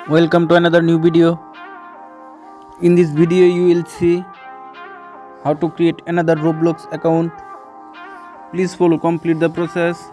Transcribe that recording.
Welcome to another new video. In this video you will see how to create another Roblox account. Please follow complete the process.